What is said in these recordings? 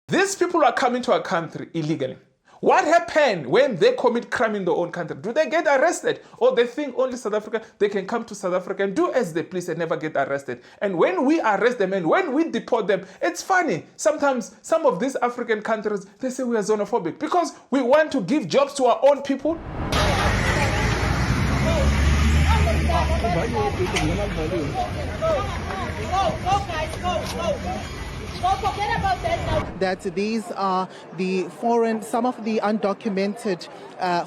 These people are coming to our country illegally. What happened when they commit crime in their own country? Do they get arrested? Or they think only South Africa, they can come to South Africa and do as they please and never get arrested? And when we arrest them and when we deport them, it's funny. Sometimes some of these African countries, they say we are xenophobic because we want to give jobs to our own people. Forget about that now. That these are some of the undocumented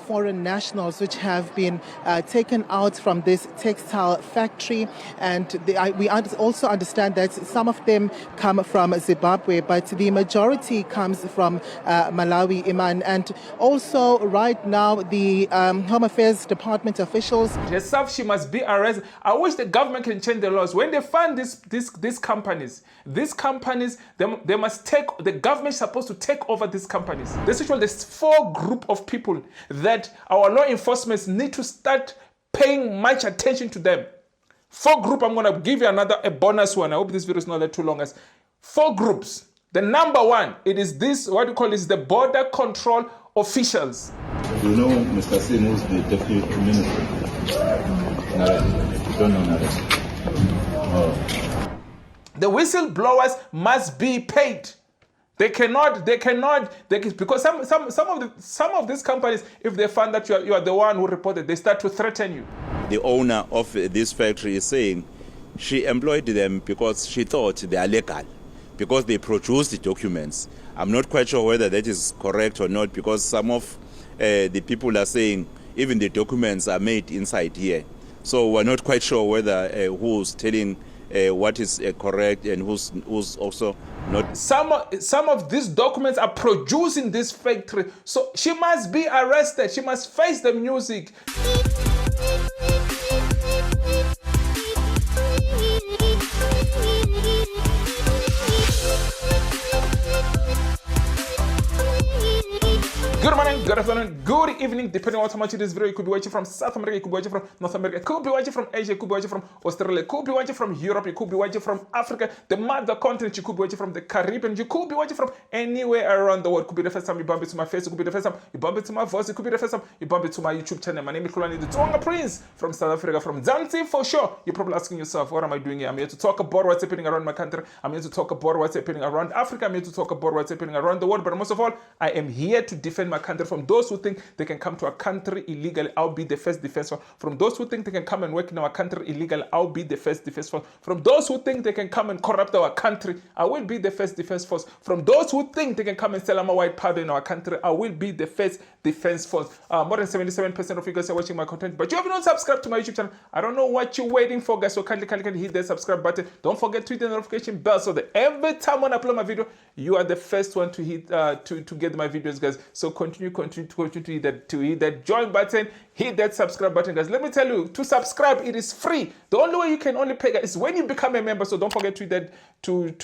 foreign nationals which have been taken out from this textile factory, and we also understand that some of them come from Zimbabwe, but the majority comes from Malawi, Iman. And also right now the Home Affairs Department officials. Herself, she must be arrested. I wish the government can change the laws. When they find these companies, they must take, the government is supposed to take over these companies. There's 4 group of people that our law enforcement need to start paying much attention to them. 4 group, I'm going to give you a bonus one. I hope this video is not too long. As 4 groups. The number 1, it is this, what you call this, the border control officials. You know Mr. Singh, who's the deputy minister? You don't know that. The whistleblowers must be paid. They cannot, because some of these companies, if they find that you are the one who reported, they start to threaten you. The owner of this factory is saying she employed them because she thought they are legal, because they produced the documents. I'm not quite sure whether that is correct or not, because some of the people are saying even the documents are made inside here. So we're not quite sure whether who's telling what is correct and who's also not. Some of these documents are produced in this factory, so she must be arrested. She must face the music. Good morning, good afternoon, good evening, depending on how much it is video. You could be watching from South America, you could be watching from North America, you could be watching from Asia, you could be watching from Australia, you could be watching from Europe, you could be watching from Africa, the mother continent, you could be watching from the Caribbean, you could be watching from anywhere around the world. It could be the first time you bump into my face, it could be the first time you bump into my voice, it could be the first time you bump into my YouTube channel. My name is Hlulani, the Tsonga Prince from South Africa, from Zanzibar for sure. You're probably asking yourself, what am I doing here? I'm here to talk about what's happening around my country. I'm here to talk about what's happening around Africa. I'm here to talk about what's happening around the world. But most of all, I am here to defend my country from those who think they can come to our country illegally. I'll be the first defense force. From those who think they can come and work in our country illegally, I'll be the first defense force. From those who think they can come and corrupt our country, I will be the first defense force. From those who think they can come and sell a white powder in our country, I will be the first defense force. More than 77% of you guys are watching my content, but you have not subscribed to my YouTube channel. I don't know what you're waiting for, guys. So kindly hit the subscribe button. Don't forget to hit the notification bell so that every time when I upload my video, you are the first one to hit to get my videos, guys. So continue to hit that join button, hit that subscribe button, guys. Let me tell you, to subscribe, it is free. The only way you can only pay, guys, is when you become a member. So don't forget to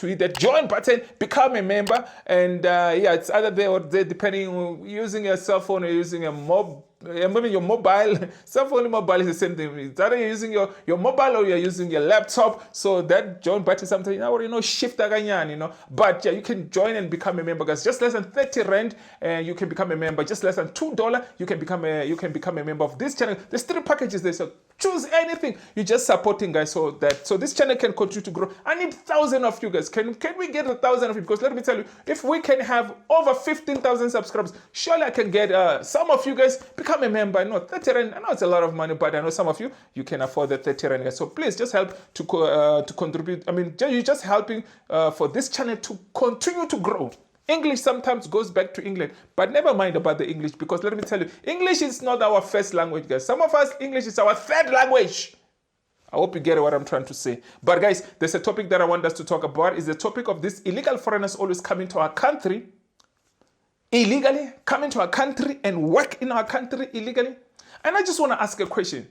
hit that join button, become a member, and yeah, it's either there or there, depending on using your cell phone or using a your mobile. Cell phone, mobile is the same thing. It's either you're using your mobile or you're using your laptop. So that join button sometimes, shift again, But yeah, you can join and become a member, guys. Just less than 30 rand, and you can become a member. Just less than $2, you can become a member of this channel. There's 3 packages there, so choose anything. You're just supporting, guys, so this channel can continue to grow. I need 1,000 of you guys. Can we get 1,000 of you? Because let me tell you, if we can have over 15,000 subscribers, surely I can get some of you guys become a member. I know 30 rand, I know it's a lot of money, but I know some of you can afford the 30 rand, guys. So please just help to contribute. I mean, you're just helping for this channel to continue to grow. English sometimes goes back to England, but never mind about the English, because let me tell you, English is not our first language, guys. Some of us, English is our 3rd language. I hope you get what I'm trying to say. But guys, there's a topic that I want us to talk about. Is the topic of these illegal foreigners always coming to our country illegally, coming to our country and work in our country illegally. And I just want to ask a question.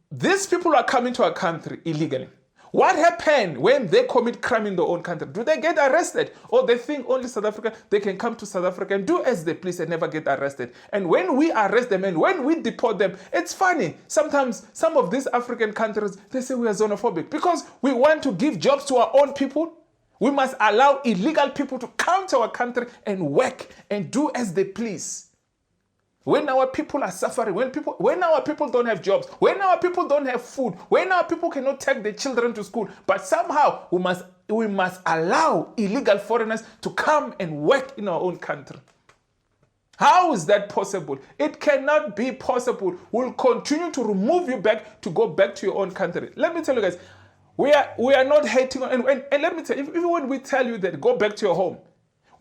These people are coming to our country illegally. What happened when they commit crime in their own country? Do they get arrested? Or they think only South Africa, they can come to South Africa and do as they please and never get arrested? And when we arrest them and when we deport them, it's funny. Sometimes some of these African countries, they say we are xenophobic because we want to give jobs to our own people. We must allow illegal people to come to our country and work and do as they please. When our people are suffering, when our people don't have jobs, when our people don't have food, when our people cannot take their children to school, but somehow we must allow illegal foreigners to come and work in our own country. How is that possible? It cannot be possible. We'll continue to remove you back to go back to your own country. Let me tell you guys, we are not hating on, and let me tell you, even when we tell you that go back to your home,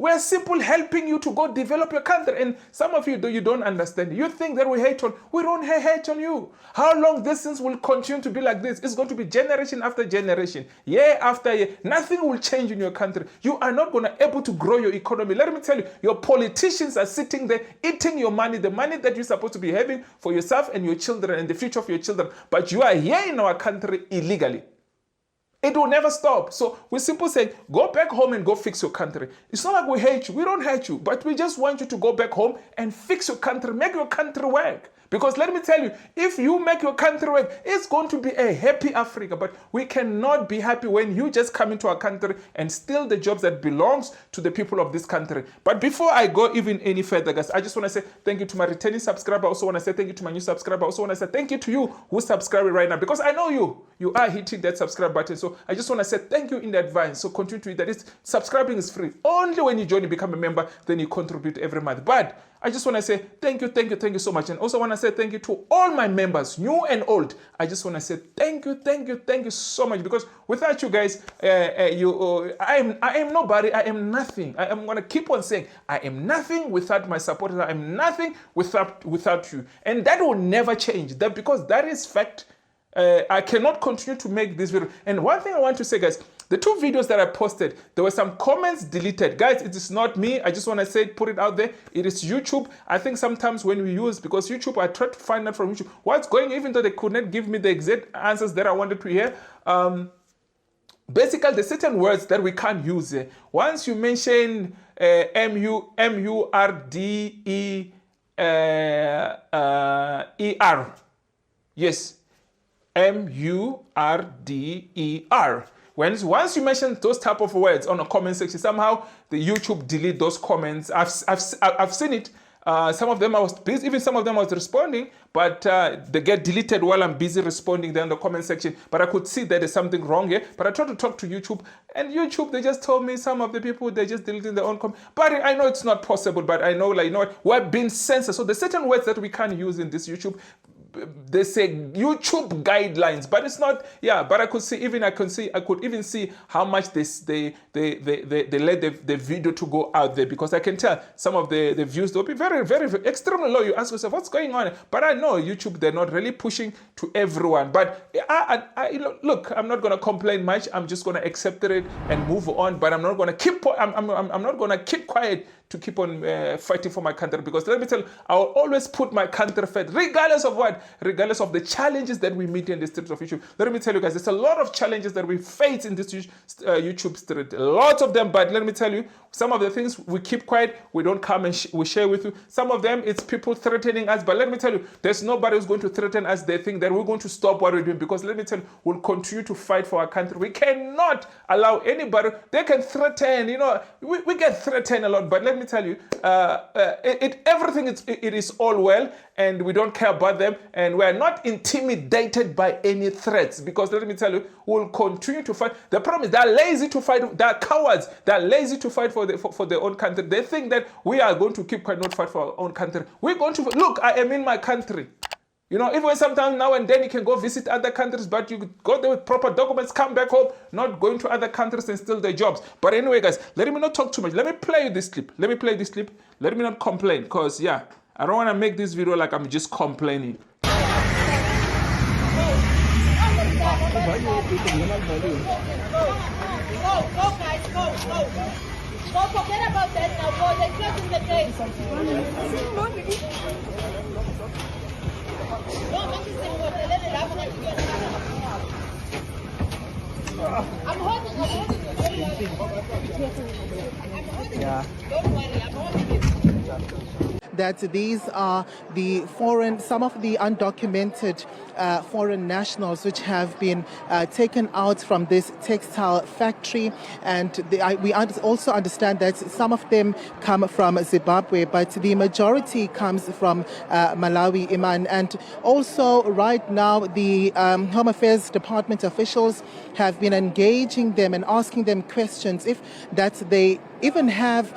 we're simply helping you to go develop your country. And some of you don't understand. You think that we hate on. We don't hate on you. How long this things will continue to be like this? It's going to be generation after generation, year after year. Nothing will change in your country. You are not going to be able to grow your economy. Let me tell you, your politicians are sitting there eating your money, the money that you're supposed to be having for yourself and your children and the future of your children. But you are here in our country illegally. It will never stop. So we simply say, go back home and go fix your country. It's not like we hate you. We don't hate you. But we just want you to go back home and fix your country. Make your country work. Because let me tell you, if you make your country work, it's going to be a happy Africa. But we cannot be happy when you just come into our country and steal the jobs that belongs to the people of this country. But before I go even any further, guys, I just want to say thank you to my returning subscriber. I also want to say thank you to my new subscriber. I also want to say thank you to you who's subscribing right now. Because I know you are hitting that subscribe button. So I just want to say thank you in advance. So continue to do that. Subscribing is free. Only when you join and become a member, then you contribute every month. But I just want to say thank you so much. And also want to say thank you to all my members, new and old. I just want to say thank you so much. Because without you guys, I am nobody, I am nothing. I am going to keep on saying, I am nothing without my supporters. I am nothing without you. And that will never change. That because that is fact. I cannot continue to make this video. And one thing I want to say, guys, the 2 videos that I posted, there were some comments deleted. Guys, it is not me. I just want to say, put it out there. It is YouTube. I think sometimes when we use, because YouTube, I try to find out from YouTube what's going, even though they could not give me the exact answers that I wanted to hear. Basically, the certain words that we can't use. Once you mention M-U-R-D-E-R. Yes. M-U-R-D-E-R. Once you mention those type of words on a comment section, somehow the YouTube delete those comments. I've seen it. Some of them I was busy, even some of them I was responding, but they get deleted while I'm busy responding there in the comment section. But I could see that there's something wrong here. But I tried to talk to YouTube, and YouTube, they just told me some of the people, they just deleting their own comment. But I know it's not possible, but I know, like, you know what, we're being censored. So there's certain words that we can't use in this YouTube. They say YouTube guidelines, but it's not. Yeah, but I could even see how much they let the video to go out there, because I can tell some of the views will be very, very, very extremely low. You ask yourself, what's going on? But I know YouTube, they're not really pushing to everyone. But look, I'm not gonna complain much. I'm just gonna accept it and move on. But I'm not gonna keep. I'm not gonna keep quiet to keep on fighting for my country, because let me tell you, I'll always put my country first, regardless of what, regardless of the challenges that we meet in the streets of YouTube. Let me tell you guys, there's a lot of challenges that we face in this YouTube street, lots of them. But let me tell you, some of the things we keep quiet, we don't come and we share with you. Some of them, it's people threatening us. But let me tell you, there's nobody who's going to threaten us. They think that we're going to stop what we're doing, because let me tell you, we'll continue to fight for our country. We cannot allow anybody. They can threaten, we get threatened a lot. But let me tell you, everything is all well, and we don't care about them, and we're not intimidated by any threats, because let me tell you, we'll continue to fight. The problem is they're lazy to fight. They're cowards. They're lazy to fight for their own country. They think that we are going to keep quiet, not fight for our own country. We're going to look. I am in my country. Even sometimes now and then you can go visit other countries, but you go there with proper documents, come back home, not going to other countries and steal their jobs. But anyway, guys, let me not talk too much. Let me play this clip. Let me not complain, because, yeah, I don't want to make this video like I'm just complaining. Go, guys, go. Go, forget about that now. Go, they're closing the case. No, I'm just saying what they let it happen. I'm holding you. I'm holding you. Don't worry, I'm holding you. that these are some of the undocumented foreign nationals which have been taken out from this textile factory. And we also understand that some of them come from Zimbabwe, but the majority comes from Malawi, Iman. And also right now, the Home Affairs Department officials have been engaging them and asking them questions if that they even have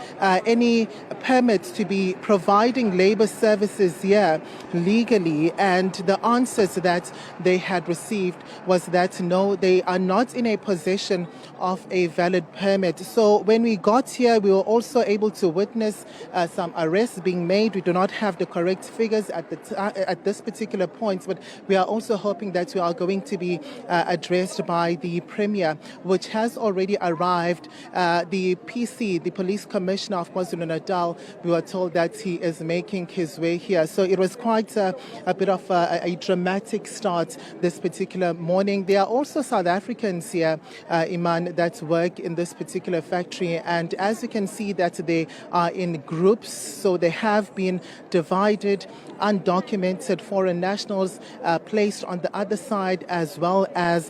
any permits to be providing labor services here legally. And the answers that they had received was that no, they are not in a possession of a valid permit. So when we got here, we were also able to witness some arrests being made. We do not have the correct figures at this particular point, but we are also hoping that we are going to be addressed by the Premier, which has already arrived. The PC, the Police Commissioner of KwaZulu-Natal, we were told that he is making his way here. So it was quite a bit of a dramatic start this particular morning. There are also South Africans here, Iman, that work in this particular factory. And as you can see that they are in groups, so they have been divided, undocumented foreign nationals placed on the other side, as well as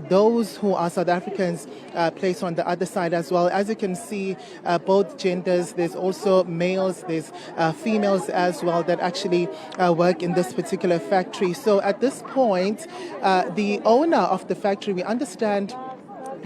those who are South Africans placed on the other side as well. As you can see, both genders, there's also males, there's females as well that actually work in this particular factory. So at this point, the owner of the factory, we understand,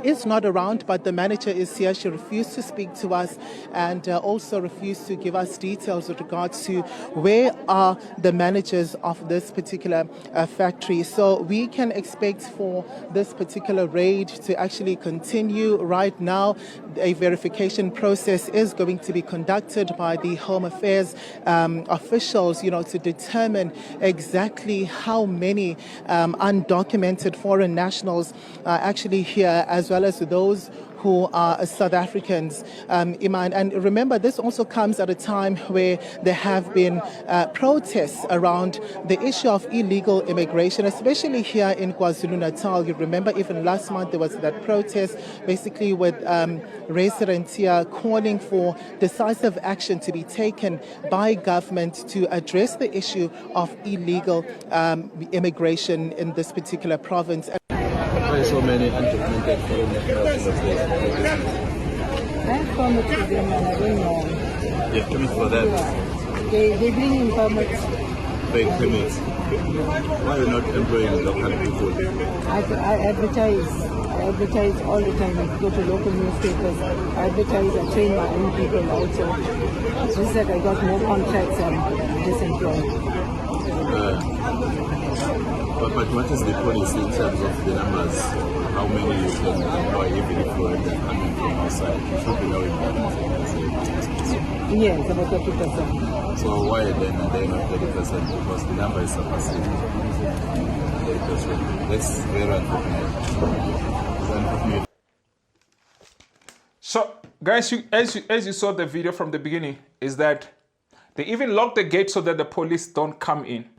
is not around, but the manager is here. She refused to speak to us and also refused to give us details with regards to where are the managers of this particular factory. So we can expect for this particular raid to actually continue. Right now, a verification process is going to be conducted by the Home Affairs officials, to determine exactly how many undocumented foreign nationals are actually here, as well as those who are South Africans, Iman. And remember, this also comes at a time where there have been protests around the issue of illegal immigration, especially here in KwaZulu-Natal. You remember even last month there was that protest, basically with residents here calling for decisive action to be taken by government to address the issue of illegal immigration in this particular province. Why so many undocumented foreign nationals in the place? I permit to them and I don't know. They're coming for that. They bring in permits. Fake permits. Why are you not employing local people? I advertise. I advertise all the time. I go to local newspapers. I advertise. I train my own people also. It's just that I got no contracts and disemployed. But what is the policy in terms of the numbers? How many you can employ even if you're coming from outside? You should be knowing that as a business person. Yes, about 30%. So why then are they not 30%? Because the number is surpassing 30%. That's very unfortunate. It's unfortunate. So, guys, as you saw the video from the beginning, is that they even lock the gate so that the police don't come in.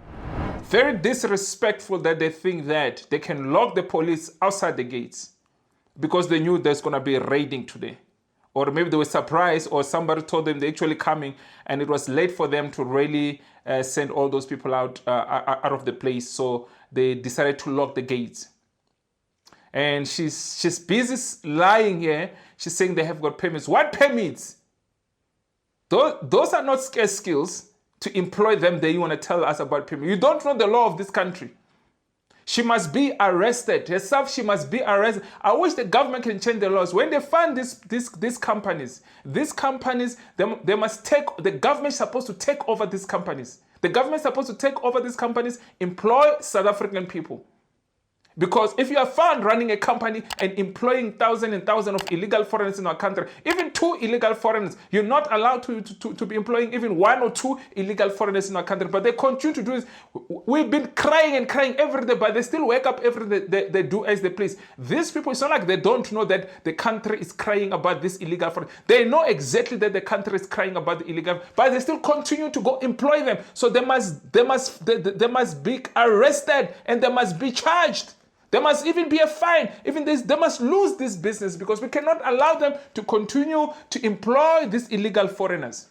Very disrespectful that they think that they can lock the police outside the gates because they knew there's going to be a raiding today. Or maybe they were surprised, or somebody told them they're actually coming and it was late for them to really send all those people out of the place. So they decided to lock the gates. And she's busy lying here. She's saying they have got permits. What permits? Those are not scarce skills. To employ them, then you want to tell us about permits. You don't know the law of this country. She must be arrested. Herself, she must be arrested. I wish the government can change the laws. When they fund these companies, they must take, the government is supposed to take over these companies. The government is supposed to take over these companies, employ South African people. Because if you are found running a company and employing thousands and thousands of illegal foreigners in our country, even 2 illegal foreigners, you're not allowed to be employing even 1 or 2 illegal foreigners in our country. But they continue to do this. We've been crying and crying every day, but they still wake up every day. They do as they please. These people, it's not like they don't know that the country is crying about this illegal foreign. They know exactly that the country is crying about the illegal, but they still continue to go employ them. So they must be arrested and they must be charged. There must even be a fine. Even this, they must lose this business because we cannot allow them to continue to employ these illegal foreigners.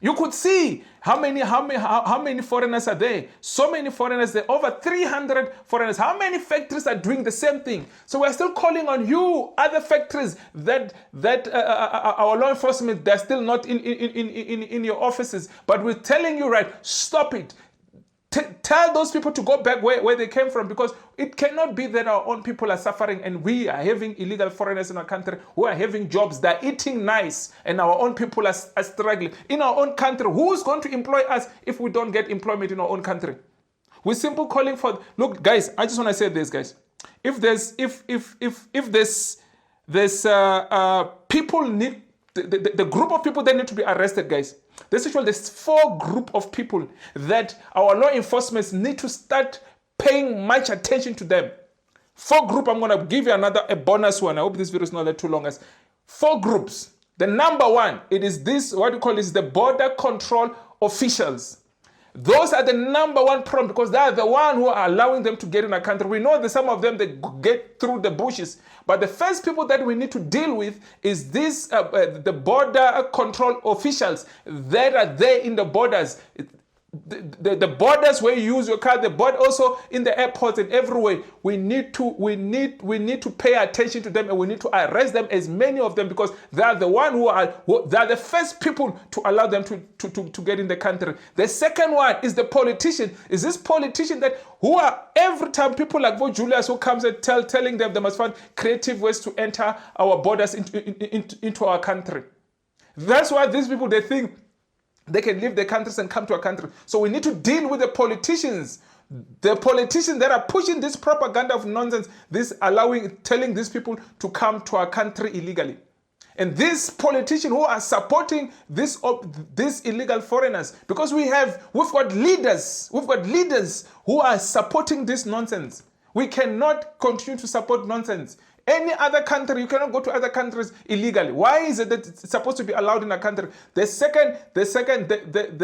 You could see how many foreigners are there. So many foreigners there, over 300 foreigners. How many factories are doing the same thing? So we're still calling on you, other factories that our law enforcement, they're still not in your offices. But we're telling you, right, stop it. Tell those people to go back where they came from, because it cannot be that our own people are suffering and we are having illegal foreigners in our country who are having jobs, they're eating nice, and our own people are struggling. In our own country, who's going to employ us if we don't get employment in our own country? We're simply calling for, look, guys, I just want to say this, guys. If there's people need, the group of people that need to be arrested, guys, there's 4 group of people that our law enforcement need to start paying much attention to them. 4 group, I'm going to give you a bonus one. I hope this video is not that too long. 4 groups. The number 1, it is this, what you call is the border control officials. Those are the number 1 problem, because they are the one who are allowing them to get in our country. We know that some of them, they get through the bushes. But the first people that we need to deal with is this, the border control officials that are there in the borders. The borders where you use your car, the border also in the airports and everywhere. We need to pay attention to them, and we need to arrest them, as many of them, because they are the one they are the first people to allow them to get in the country. The second one is the politician. Is this politician that who are every time people like Julius who comes and telling them they must find creative ways to enter our borders into our country. That's why these people, they think they can leave their countries and come to our country. So we need to deal with the politicians that are pushing this propaganda of nonsense, telling these people to come to our country illegally. And these politicians who are supporting these illegal foreigners, because we've got leaders who are supporting this nonsense. We cannot continue to support nonsense. Any other country, you cannot go to other countries illegally. Why is it that it's supposed to be allowed in a country? The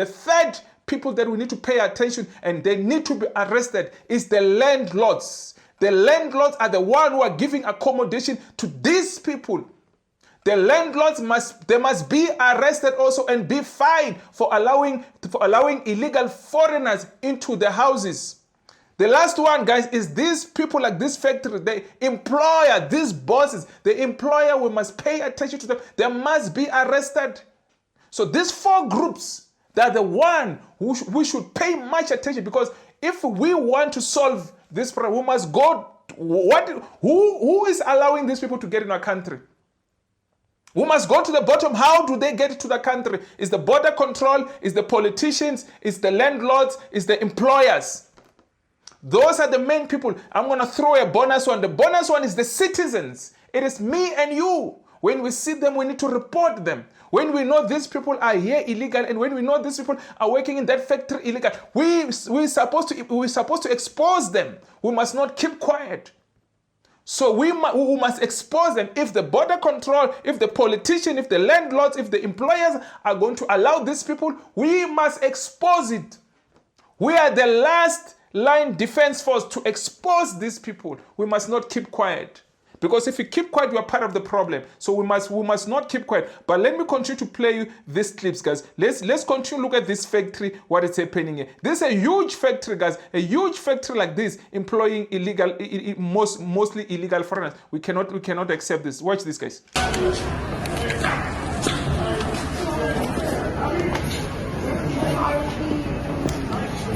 third people that we need to pay attention and they need to be arrested is the landlords. The landlords are the one who are giving accommodation to these people. The landlords must be arrested also and be fined for allowing illegal foreigners into the houses. The last one, guys, is these people like this factory, the employer, these bosses, the employer, we must pay attention to them. They must be arrested. So these 4 groups, they're the one who we should pay much attention, because if we want to solve this problem, we must go, who is allowing these people to get in our country? We must go to the bottom. How do they get to the country? Is the border control, is the politicians, is the landlords, is the employers. Those are the main people. I'm going to throw a bonus one. The bonus one is the citizens. It is me and you. When we see them, we need to report them. When we know these people are here illegal, and when we know these people are working in that factory illegal, we're supposed to expose them. We must not keep quiet. So we must expose them. If the border control, if the politician, if the landlords, if the employers are going to allow these people, we must expose it. We are the last line defense force to expose these people. We must not keep quiet, because if we keep quiet, we are part of the problem. So we must not keep quiet. But let me continue to play you these clips, guys. Let's continue to look at this factory, what is happening here. This is a huge factory, guys. A huge factory like this, employing mostly illegal foreigners. We cannot accept this. Watch this, guys.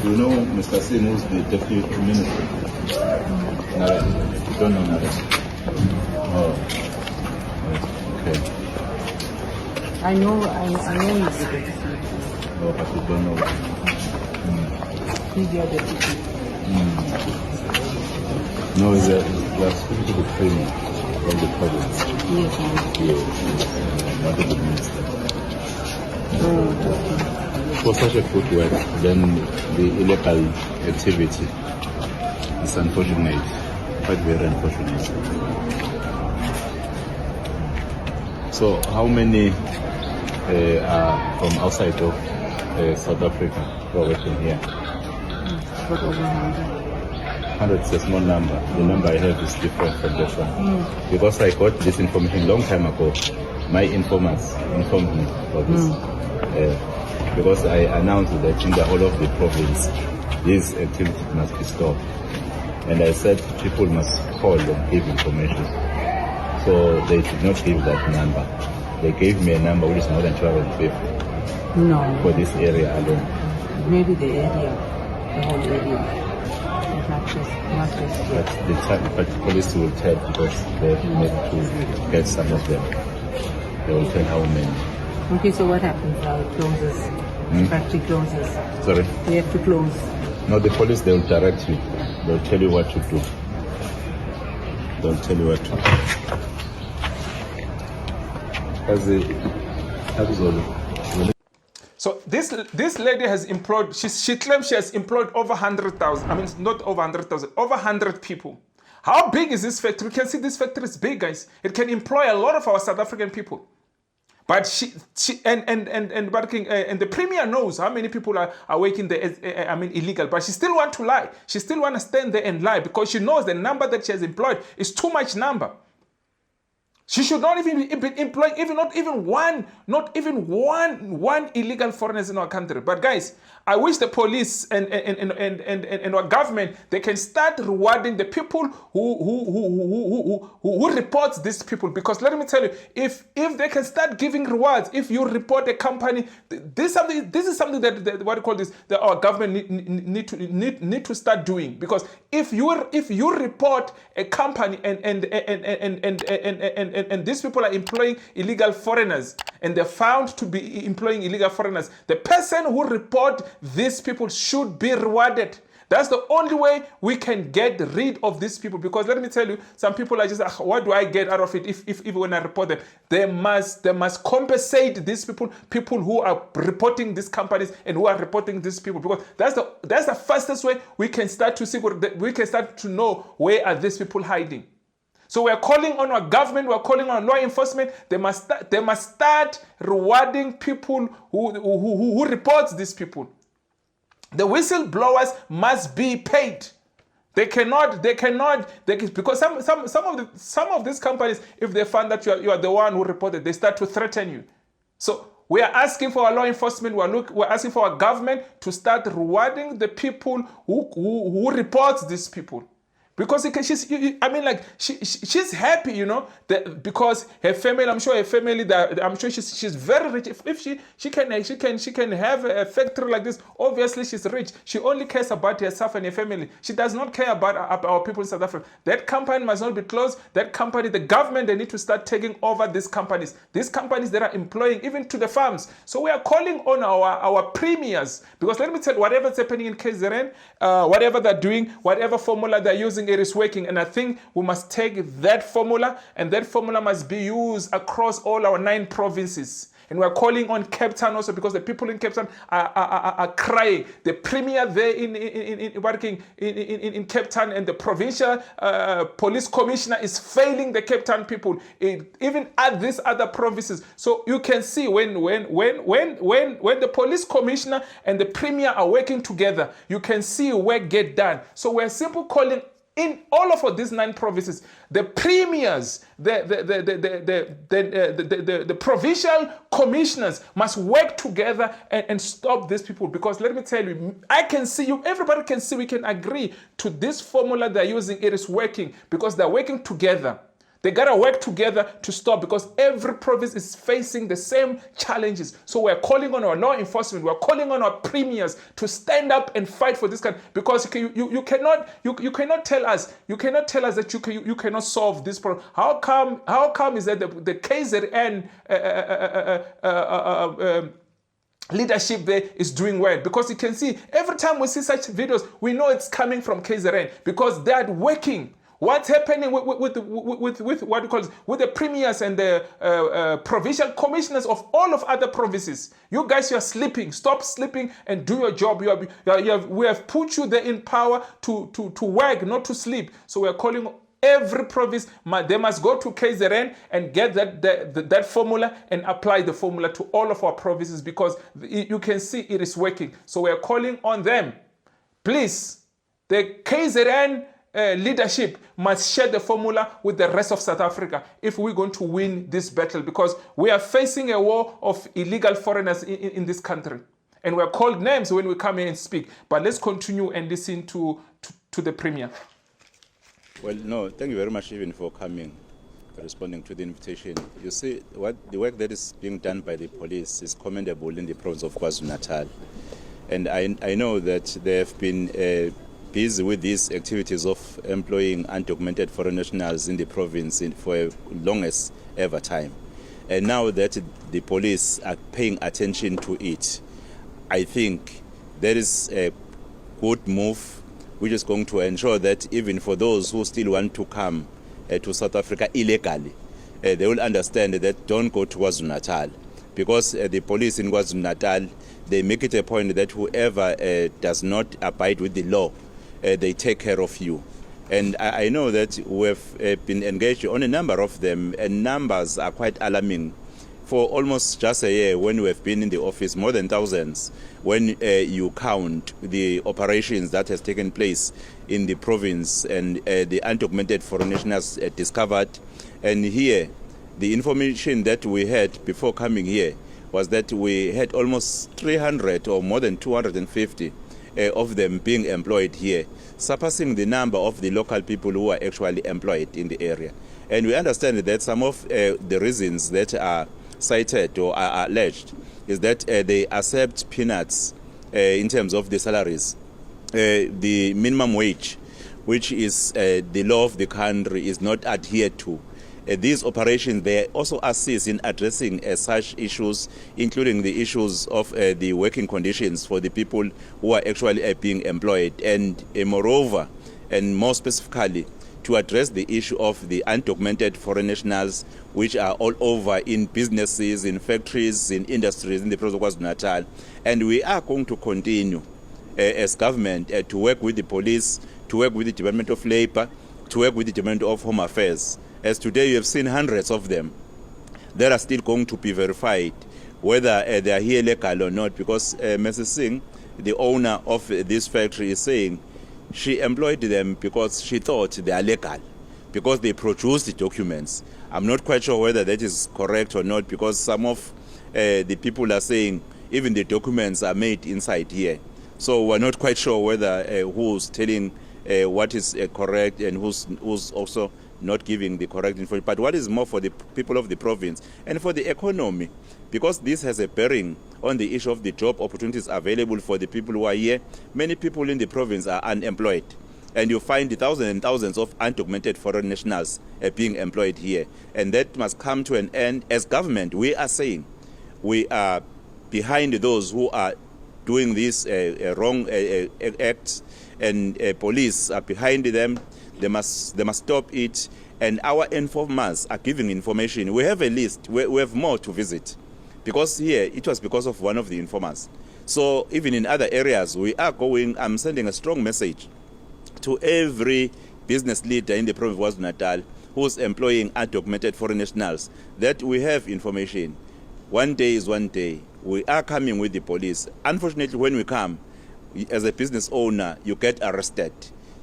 You know Mr. Singh, who's the deputy minister? No, you don't know Nare. Oh, okay. I know he's the deputy. Oh, but you don't know. He's your deputy. No, they are speaking to the trainer from the province. Yes, not the minister. okay. For such a footwork, then the illegal activity is unfortunate, quite very unfortunate. So how many are from outside of South Africa who are working here? About over 100. 100 is a small number. The number I have is different from this one. Because I got this information a long time ago. My informants informed me of this. because I announced that in the whole of the province, this activity must be stopped. And I said people must call and give information. So they did not give that number. They gave me a number which is more than 250 No. for this area alone. Maybe the area, the whole area. Not just But the police will tell because they have to get some of them. They will tell how many. Okay, so what happens now? It closes. The factory closes. Sorry? We have to close. No, the police, they will direct you. They'll tell you what to do. They'll tell you what to do. So this lady has employed, she claims she has employed over 100,000. I mean, not over 100,000, over 100 people. How big is this factory? We can see this factory is big, guys. It can employ a lot of our South African people. But and the premier knows how many people are working there, illegal. But she still want to lie. She still want to stand there and lie because she knows the number that she has employed is too much number. She should not even employ not even one illegal foreigners in our country. But guys, I wish the police and our government, they can start rewarding the people who reports these people. Because let me tell you, if they can start giving rewards, if you report a company, this is something that what do you call this, that our government need to start doing. Because if you report a company and these people are employing illegal foreigners and they're found to be employing illegal foreigners, the person who report these people should be rewarded. That's the only way we can get rid of these people. Because let me tell you, some people are just, what do I get out of it if when I report them? They must compensate these people who are reporting these companies and who are reporting these people. Because that's the fastest way we can start to see, we can start to know where are these people hiding. So we're calling on our government, we're calling on law enforcement. They must start rewarding people who report these people. The whistleblowers must be paid. They cannot because some of these companies, if they find that you are the one who reported, they start to threaten you. So we are asking for our law enforcement, we're asking for our government to start rewarding the people who report these people. Because she's happy, because her family, I'm sure she's very rich. If she can have a factory like this, obviously she's rich. She only cares about herself and her family. She does not care about our people in South Africa. That company must not be closed. That company, the government, they need to start taking over these companies. These companies that are employing even to the farms. So we are calling on our premiers, because let me tell you, whatever's happening in KZN, whatever they're doing, whatever formula they're using, it is working. And I think we must take that formula, and that formula must be used across all our 9 provinces. And we're calling on Cape Town also, because the people in Cape Town are crying. The premier there working in Cape Town, and the provincial police commissioner is failing the Cape Town people, even at these other provinces. So you can see when the police commissioner and the premier are working together, you can see work get done. So we're simply calling in all of these 9 provinces, the premiers, the provincial commissioners must work together and stop these people. Because let me tell you, I can see you, everybody can see, we can agree to this formula they're using. It is working because they're working together. They gotta work together to stop, because every province is facing the same challenges. So we're calling on our law enforcement, we're calling on our premiers to stand up and fight for this kind. Because you cannot tell us that you cannot solve this problem. How come is that the KZN leadership there is doing well? Because you can see every time we see such videos, we know it's coming from KZN, because they are working. What's happening with what you call this, with the premiers and the provincial commissioners of all of other provinces? You guys, you are sleeping. Stop sleeping and do your job. We have put you there in power to work, not to sleep. So we are calling every province. They must go to KZN and get that formula and apply the formula to all of our provinces, because you can see it is working. So we are calling on them. Please, the KZN leadership must share the formula with the rest of South Africa if we're going to win this battle, because we are facing a war of illegal foreigners in this country. And we're called names when we come in and speak. But let's continue and listen to the Premier. Well, no, thank you very much even for coming, responding to the invitation. You see, the work that is being done by the police is commendable in the province of KwaZulu-Natal. And I know that they have been busy with these activities of employing undocumented foreign nationals in the province for a longest ever time. And now that the police are paying attention to it, I think that is a good move, which is going to ensure that even for those who still want to come to South Africa illegally, they will understand that don't go to KwaZulu-Natal, because the police in KwaZulu-Natal, they make it a point that whoever does not abide with the law, they take care of you. And I know that we've been engaged on a number of them, and numbers are quite alarming. For almost just a year, when we have been in the office, more than thousands, when you count the operations that has taken place in the province and the undocumented foreign nationals discovered. And here, the information that we had before coming here was that we had almost 300 or more than 250 of them being employed here, surpassing the number of the local people who are actually employed in the area. And we understand that some of the reasons that are cited or are alleged is that they accept peanuts in terms of the salaries. The minimum wage, which is the law of the country, is not adhered to. These operations, they also assist in addressing such issues, including the issues of the working conditions for the people who are actually being employed. And moreover, and more specifically, to address the issue of the undocumented foreign nationals, which are all over in businesses, in factories, in industries in the province of KwaZulu-Natal. And we are going to continue as government to work with the police, to work with the Department of Labor, to work with the Department of Home Affairs. As today you have seen hundreds of them that are still going to be verified whether they are here legal or not, because Mrs. Singh, the owner of this factory, is saying she employed them because she thought they are legal, because they produced the documents. I'm not quite sure whether that is correct or not, because some of the people are saying even the documents are made inside here. So we're not quite sure whether who's telling what is correct and who's also not giving the correct information. But what is more for the people of the province and for the economy, because this has a bearing on the issue of the job opportunities available for the people who are here. Many people in the province are unemployed, and you find thousands and thousands of undocumented foreign nationals being employed here. And that must come to an end. As government, we are saying we are behind those who are doing these wrong acts, and police are behind them. They must stop it, and our informers are giving information. We have a list. We have more to visit, because here it was because of one of the informers. So even in other areas, we are going. I'm sending a strong message to every business leader in the province of KwaZulu-Natal who's employing undocumented foreign nationals that we have information. One day is one day. We are coming with the police. Unfortunately, when we come, as a business owner, you get arrested.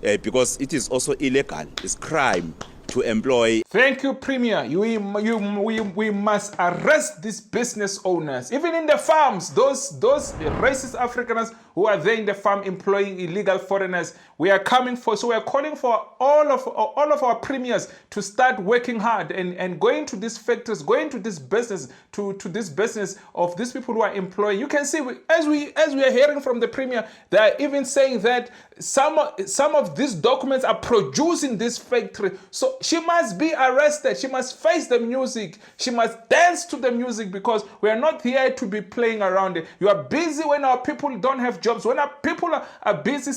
Because it is also illegal. It's crime to employ. Thank you, Premier. We must arrest these business owners, even in the farms. Those racist Africans who are there in the farm employing illegal foreigners. We are coming for. So we are calling for all of our premiers to start working hard and going to these factories, going to this business, to this business of these people who are employing. You can see as we are hearing from the Premier, they are even saying that some of these documents are produced in this factory. So she must be arrested. She must face the music. She must dance to the music, because we are not here to be playing around it. You are busy when our people don't have jobs. When our people are busy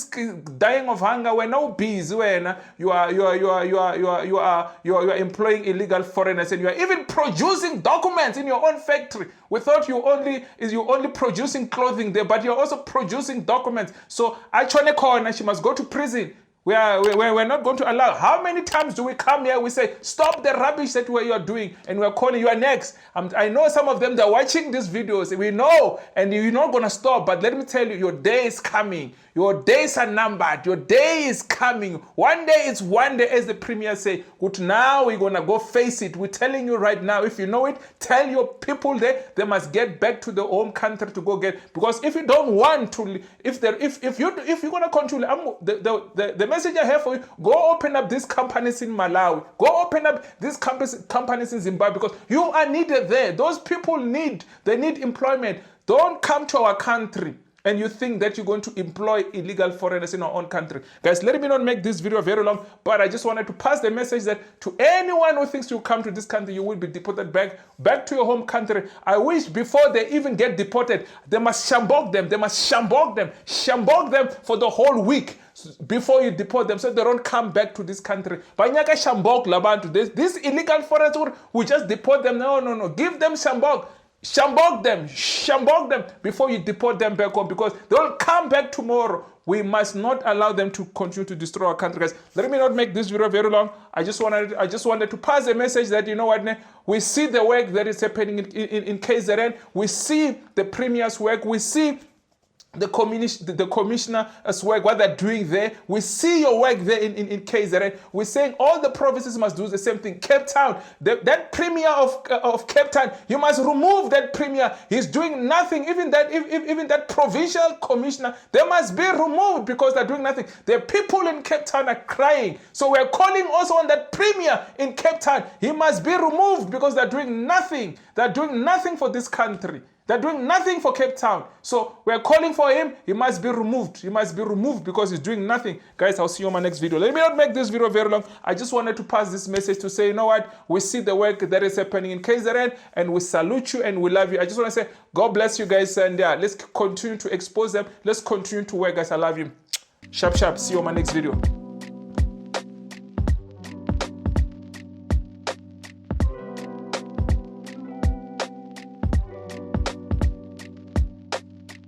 dying of hunger, we're now busy when you are employing illegal foreigners, and you are even producing documents in your own factory. We thought you only producing clothing there, but you're also producing documents. So Achone Corner, she must go to prison. We're not going to allow. How many times do we come here? We say, stop the rubbish that you are doing, and we're calling you are next. I know some of them, they're watching these videos. We know, and you're not going to stop. But let me tell you, your day is coming. Your days are numbered. Your day is coming. One day is one day, as the Premier say. Good, now we're going to go face it. We're telling you right now, if you know it, tell your people there, they must get back to their home country to go get. Because if you don't want to, if you're going to continue, the message I have for you, go open up these companies in Malawi. Go open up these companies in Zimbabwe, because you are needed there. Those people need employment. Don't come to our country and you think that you're going to employ illegal foreigners in our own country. Guys, let me not make this video very long, but I just wanted to pass the message that to anyone who thinks you come to this country, you will be deported back to your home country. I wish before they even get deported, they must shambog them. They must shambog them for the whole week before you deport them, so they don't come back to this country. These illegal foreigners, we just deport them. No. Give them shambog. Shambog them before you deport them back home, because they'll come back tomorrow. We must not allow them to continue to destroy our country, guys. Let me not make this video very long. I just wanted to pass a message that, you know what, we see the work that is happening in KZN. We see the Premier's work. We see the commissioner's work, what they're doing there. We see your work there in KZN. We're saying all the provinces must do the same thing. Cape Town, that Premier of Cape Town, you must remove that Premier. He's doing nothing. Even that provincial commissioner, they must be removed because they're doing nothing. The people in Cape Town are crying. So we're calling also on that Premier in Cape Town. He must be removed because they're doing nothing. They're doing nothing for this country. They're doing nothing for Cape Town. So we're calling for him. He must be removed. He must be removed because he's doing nothing. Guys, I'll see you on my next video. Let me not make this video very long. I just wanted to pass this message to say, you know what? We see the work that is happening in KZN, and we salute you and we love you. I just want to say, God bless you guys. And let's continue to expose them. Let's continue to work, guys. I love you. Sharp. See you on my next video.